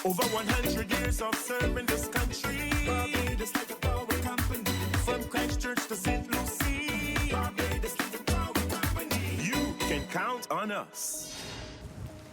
Over 100 years of serving this country. Barbados like a power company. From Christchurch to St. Lucie. Barbados like a power company. You can count on us.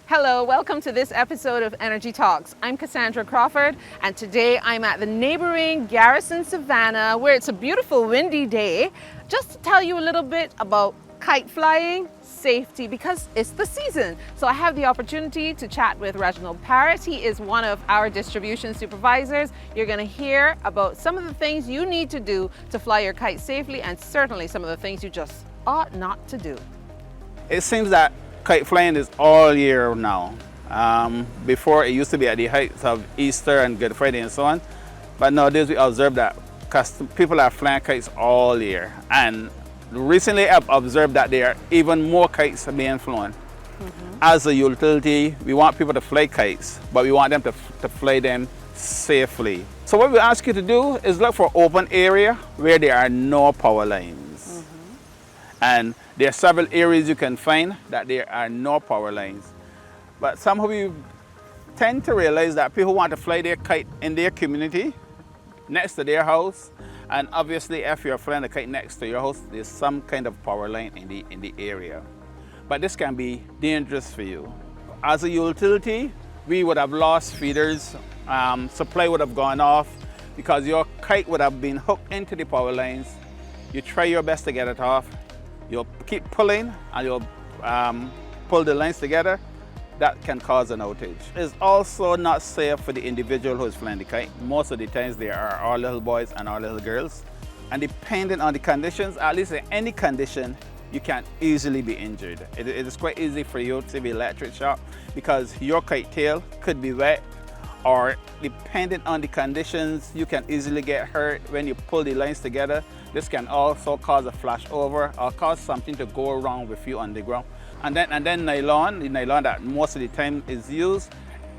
Hello, welcome to this episode of Energy Talks. I'm Cassandra Crawford, and today I'm at the neighboring Garrison Savannah, where it's a beautiful windy day, just to tell you a little bit about kite flying safety, because it's the season. So I have the opportunity to chat with Reginald Parrott. He is one of our distribution supervisors. You're going to hear about some of the things you need to do to fly your kite safely, and certainly some of the things you just ought not to do. It seems that kite flying is all year now. Before it used to be at the heights of Easter and Good Friday and so on, but nowadays we observe that people are flying kites all year. And recently I've observed that there are even more kites being flown. As a utility, we want people to fly kites, but we want them to fly them safely. So what we ask you to do is look for open area where there are no power lines. And there are several areas you can find that there are no power lines. But somehow we tend to realize that people want to fly their kite in their community, next to their house. And obviously, if you're flying a kite next to your house, there's some kind of power line in the area. But this can be dangerous for you. As a utility, we would have lost feeders, supply would have gone off because your kite would have been hooked into the power lines. You try your best to get it off. You'll keep pulling and you'll pull the lines together. That can cause an outage. It's also not safe for the individual who is flying the kite. Most of the times there are our little boys and our little girls. And depending on the conditions, at least in any condition, you can easily be injured. It is quite easy for you to be electric shock because your kite tail could be wet, or depending on the conditions, you can easily get hurt when you pull the lines together. This can also cause a flashover or cause something to go wrong with you on the ground. And then nylon, the nylon that most of the time is used,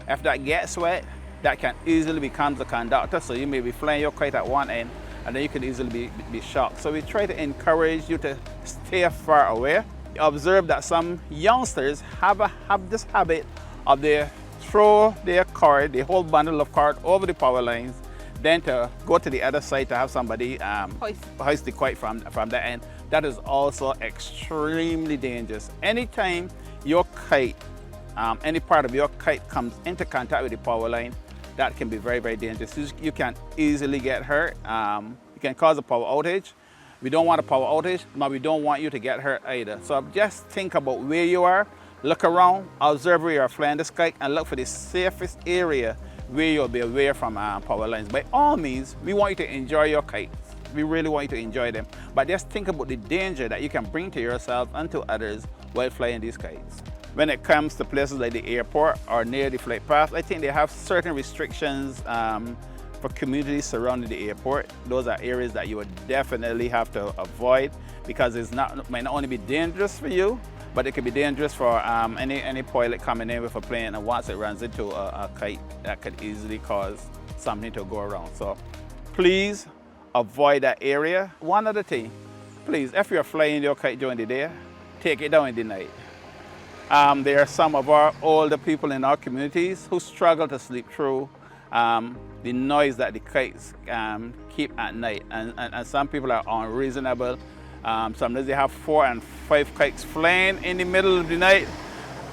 if that gets wet, that can easily become the conductor. So you may be flying your kite at one end and then you can easily be shocked. So we try to encourage you to stay far away. Observe that some youngsters have this habit of they throw their cord, the whole bundle of cord over the power lines, then to go to the other side to have somebody hoist the kite from the end. That is also extremely dangerous. Anytime your kite, any part of your kite comes into contact with the power line, that can be very, very dangerous. You can easily get hurt. You can cause a power outage. We don't want a power outage, but we don't want you to get hurt either. So just think about where you are, look around, observe where you're flying this kite, and look for the safest area where you'll be away from power lines. By all means, we want you to enjoy your kites. We really want you to enjoy them. But just think about the danger that you can bring to yourself and to others while flying these kites. When it comes to places like the airport or near the flight path, I think they have certain restrictions for communities surrounding the airport. Those are areas that you would definitely have to avoid because it might not only be dangerous for you, but it could be dangerous for any pilot coming in with a plane, and once it runs into a kite, that could easily cause something to go wrong. So please avoid that area. One other thing, please, if you're flying your kite during the day, take it down in the night. There are some of our older people in our communities who struggle to sleep through the noise that the kites keep at night, and some people are unreasonable. Sometimes they have 4 and 5 kites flying in the middle of the night,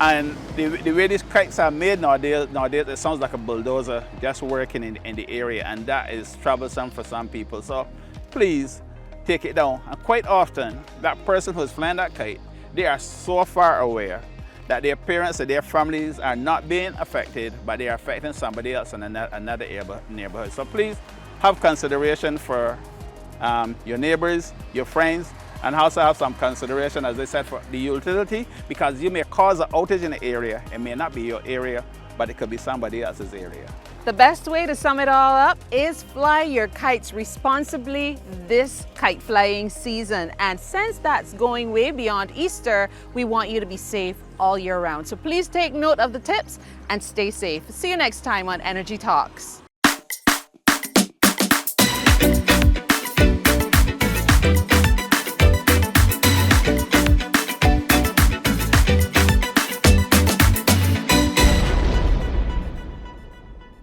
and the way these kites are made nowadays it sounds like a bulldozer just working in the area, and that is troublesome for some people. So please take it down. And quite often that person who's flying that kite, they are so far away that their parents and their families are not being affected, but they are affecting somebody else in another neighborhood. So please have consideration for your neighbors, your friends, and also have some consideration, as I said, for the utility, because you may cause an outage in the area. It may not be your area, but it could be somebody else's area. The best way to sum it all up is fly your kites responsibly this kite flying season. And since that's going way beyond Easter, we want you to be safe all year round. So please take note of the tips and stay safe. See you next time on Energy Talks.